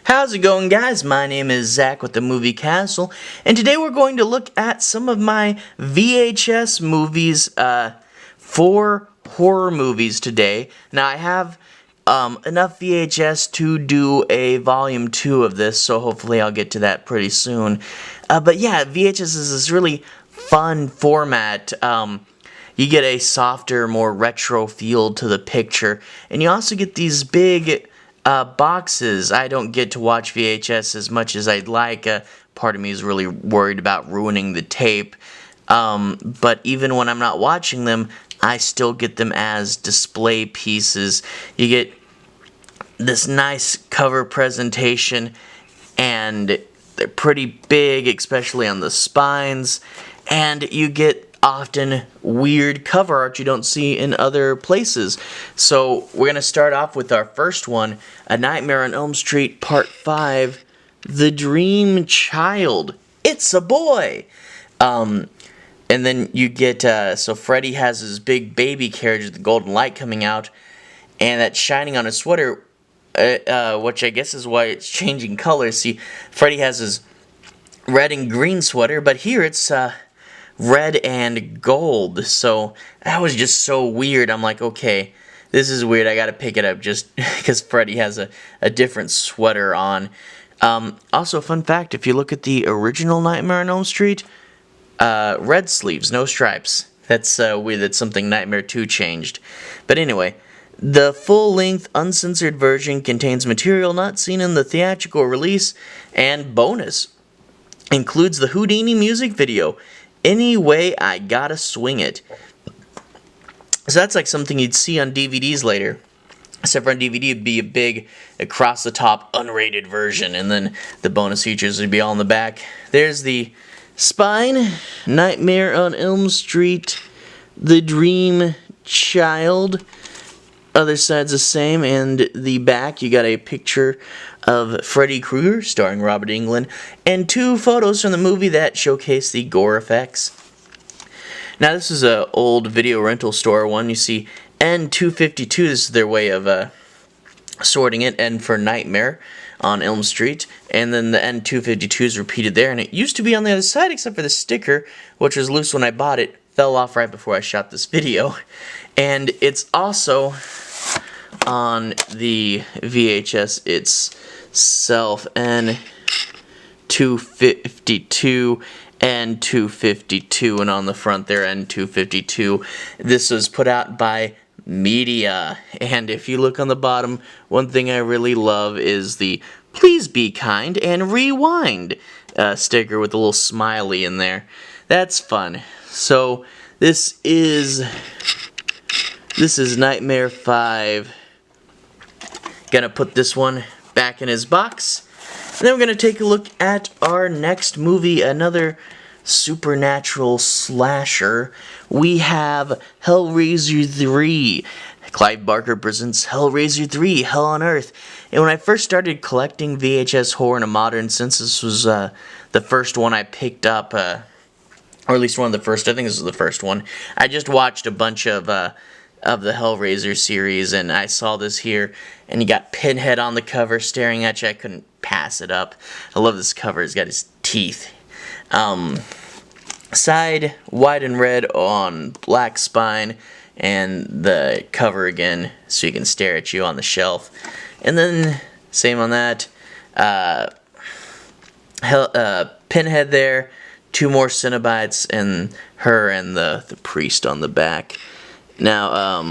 How's it going, guys? My name is Zach with the Movie Castle, and today we're going to look at some of my VHS movies, 4 horror movies today. Now, I have enough VHS to do a volume 2 of this, so hopefully I'll get to that pretty soon. But yeah, VHS is this really fun format. You get a softer, more retro feel to the picture, and you also get these big boxes. I don't get to watch VHS as much as I'd like. Part of me is really worried about ruining the tape. But even when I'm not watching them, I still get them as display pieces. You get this nice cover presentation, and they're pretty big, especially on the spines. And you get often weird cover art you don't see in other places. So we're going to start off with our first one, A Nightmare on Elm Street Part 5, The Dream Child. It's a boy! And then you get, so Freddy has his big baby carriage with the golden light coming out, and that's shining on his sweater, which I guess is why it's changing colors. See, Freddy has his red and green sweater, but here it's, red and gold. So that was just so weird. I'm like, okay, this is weird. I gotta pick it up just because Freddy has a different sweater on. Also, fun fact, if you look at the original Nightmare on Elm Street, red sleeves, no stripes. That's weird. That's something Nightmare 2 changed. But anyway, the full-length uncensored version contains material not seen in the theatrical release, and bonus includes the Houdini music video, Anyway I Gotta Swing It. So that's like something you'd see on DVDs later. Except for on DVD it'd be a big across-the-top unrated version, and then the bonus features would be all in the back. There's the spine, Nightmare on Elm Street, The Dream Child. Other side's the same, and the back you got a picture of Freddy Krueger, starring Robert Englund, and 2 photos from the movie that showcase the gore effects. Now this is an old video rental store one. You see N252, this is their way of sorting it, N for Nightmare on Elm Street, and then the N252 is repeated there, and it used to be on the other side except for the sticker, which was loose when I bought it, fell off right before I shot this video, and it's also on the VHS itself, N252 and 252, and on the front there, N252. This was put out by Media, and if you look on the bottom, one thing I really love is the Please Be Kind and Rewind sticker with a little smiley in there. That's fun. So this is Nightmare 5. Gonna put this one back in his box. And then we're gonna take a look at our next movie, another supernatural slasher. We have Hellraiser 3. Clive Barker presents Hellraiser 3, Hell on Earth. And when I first started collecting VHS horror in a modern sense, this was the first one I picked up, or at least one of the first. I think this was the first one. I just watched a bunch of the Hellraiser series, and I saw this here, and you got Pinhead on the cover staring at you. I couldn't pass it up. I love this cover. It's got his teeth. Side white and red on black spine, and the cover again so you can stare at you on the shelf. And then same on that. Pinhead there, 2 more Cenobites, and her and the priest on the back. Now,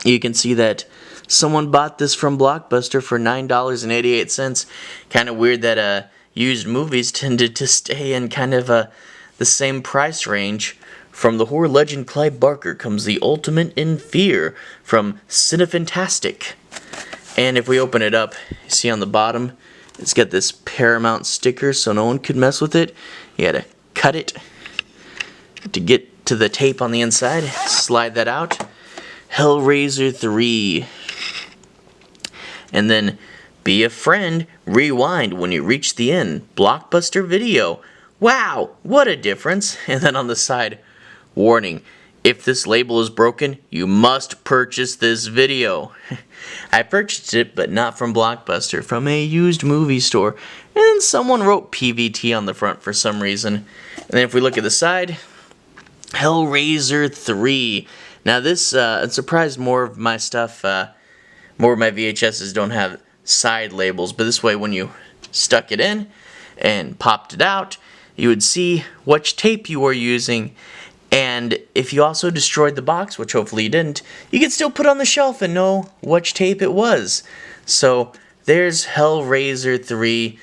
you can see that someone bought this from Blockbuster for $9.88. Kind of weird that used movies tended to stay in kind of the same price range. From the horror legend Clive Barker comes The Ultimate in Fear from Cinefantastic. And if we open it up, you see on the bottom, it's got this Paramount sticker so no one could mess with it. You had to cut it to get to the tape on the inside. Slide that out. Hellraiser 3. And then Be a Friend, Rewind when you reach the end. Blockbuster Video. Wow, what a difference. And then on the side, warning, If this label is broken, you must purchase this video. I purchased it, but not from Blockbuster, from a used movie store. And someone wrote PVT on the front for some reason. And then if we look at the side, Hellraiser 3. Now this, I'm surprised more of my stuff, more of my VHSs don't have side labels. But this way, when you stuck it in and popped it out, you would see which tape you were using. And if you also destroyed the box, which hopefully you didn't, you could still put it on the shelf and know which tape it was. So there's Hellraiser 3.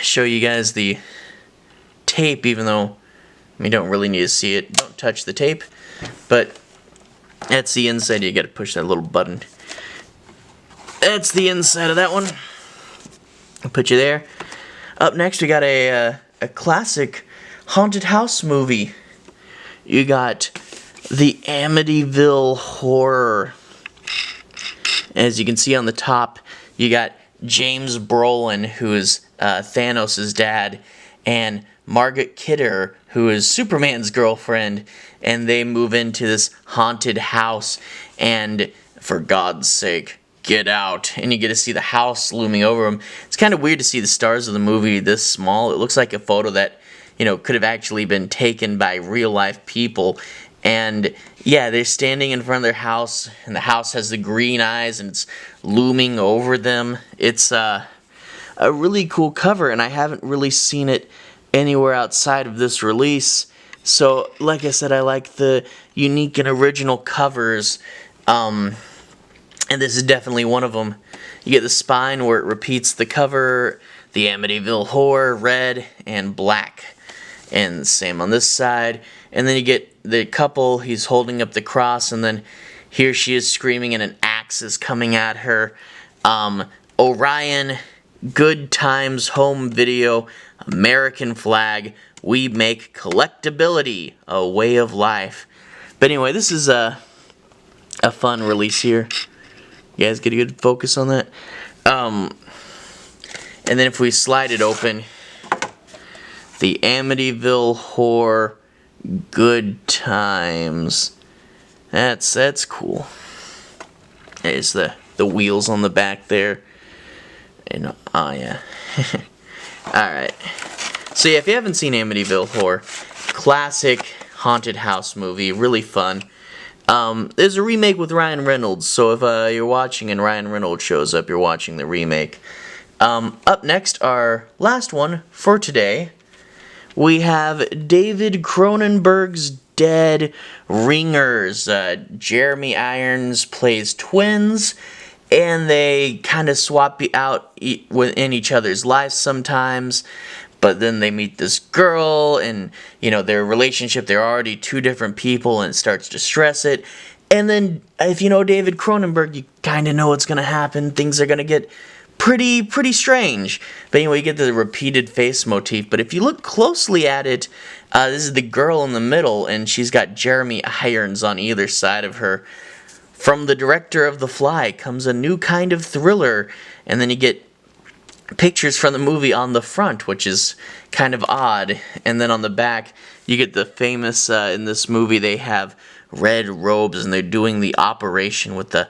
Show you guys the tape, even though you don't really need to see it. Don't touch the tape. But that's the inside. You got to push that little button. That's the inside of that one. I'll put you there. Up next, we got a classic haunted house movie. You got the Amityville Horror. As you can see on the top, you got James Brolin, who is Thanos' dad, and Margaret Kidder, who is Superman's girlfriend, and they move into this haunted house, and for God's sake, get out. And you get to see the house looming over them. It's kind of weird to see the stars of the movie this small. It looks like a photo that, you know, could have actually been taken by real life people. And yeah, they're standing in front of their house, and the house has the green eyes, and it's looming over them. It's a really cool cover, and I haven't really seen it anywhere outside of this release. So, like I said, I like the unique and original covers, and this is definitely one of them. You get the spine where it repeats the cover, the Amityville Horror, red and black. And same on this side. And then you get the couple, he's holding up the cross, and then here she is screaming and an axe is coming at her. Orion, Good Times Home Video, American flag, we make collectability a way of life. But anyway, this is a fun release here. You guys get a good focus on that? And then if we slide it open, the Amityville Horror, Good Times. That's cool. There's the wheels on the back there. And oh yeah. Alright. So yeah, if you haven't seen Amityville Horror, classic haunted house movie, really fun. There's a remake with Ryan Reynolds, so if you're watching and Ryan Reynolds shows up, you're watching the remake. Up next, our last one for today, we have David Cronenberg's Dead Ringers. Jeremy Irons plays twins, and they kind of swap out within each other's lives sometimes. But then they meet this girl, and, you know, their relationship, they're already two different people, and it starts to stress it. And then, if you know David Cronenberg, you kind of know what's going to happen. Things are going to get pretty strange. But anyway, you get the repeated face motif. But if you look closely at it, this is the girl in the middle, and she's got Jeremy Irons on either side of her. From the director of The Fly comes a new kind of thriller, and then you get pictures from the movie on the front, which is kind of odd. And then on the back, you get the famous, in this movie, they have red robes, and they're doing the operation with the,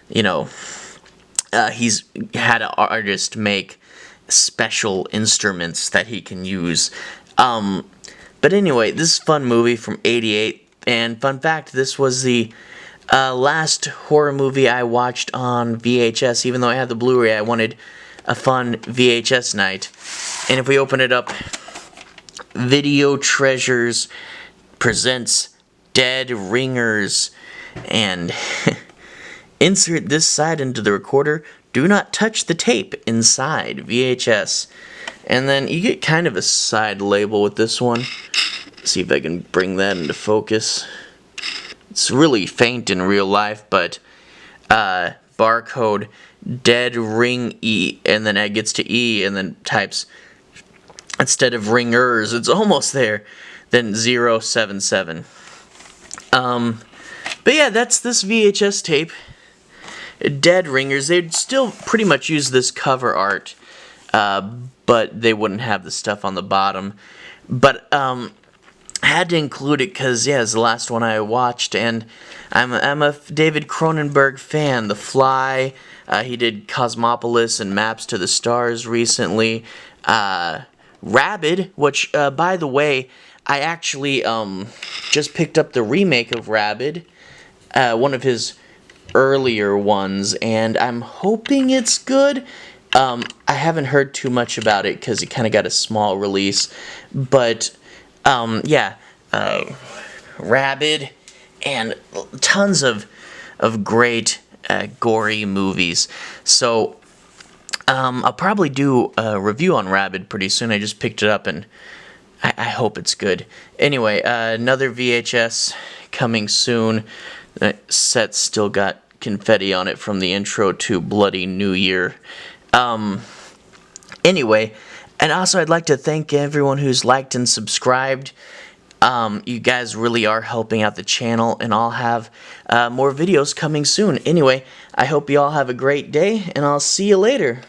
you know, he's had an artist make special instruments that he can use. But anyway, this is a fun movie from '88, and fun fact, this was the last horror movie I watched on VHS. Even though I had the Blu-ray, I wanted a fun VHS night. And if we open it up, Video Treasures presents Dead Ringers, and insert this side into the recorder. Do not touch the tape inside VHS. And then you get kind of a side label with this one. Let's see if I can bring that into focus. It's really faint in real life, but barcode Dead Ring E, and then it gets to E, and then types, instead of ringers, it's almost there, then 077. But yeah, that's this VHS tape, Dead Ringers. They'd still pretty much use this cover art, but they wouldn't have the stuff on the bottom. But I had to include it because, yeah, it's the last one I watched, and I'm a David Cronenberg fan. The Fly, he did Cosmopolis and Maps to the Stars recently. Rabid, which, by the way, I actually just picked up the remake of Rabid, one of his earlier ones, and I'm hoping it's good. I haven't heard too much about it because it kind of got a small release, but yeah, Rabid, and tons of great gory movies. So I'll probably do a review on Rabid pretty soon. I just picked it up and I hope it's good. Anyway, another VHS coming soon. The set's still got confetti on it from the intro to Bloody New Year. Anyway, and also I'd like to thank everyone who's liked and subscribed. You guys really are helping out the channel, and I'll have more videos coming soon. Anyway, I hope you all have a great day, and I'll see you later.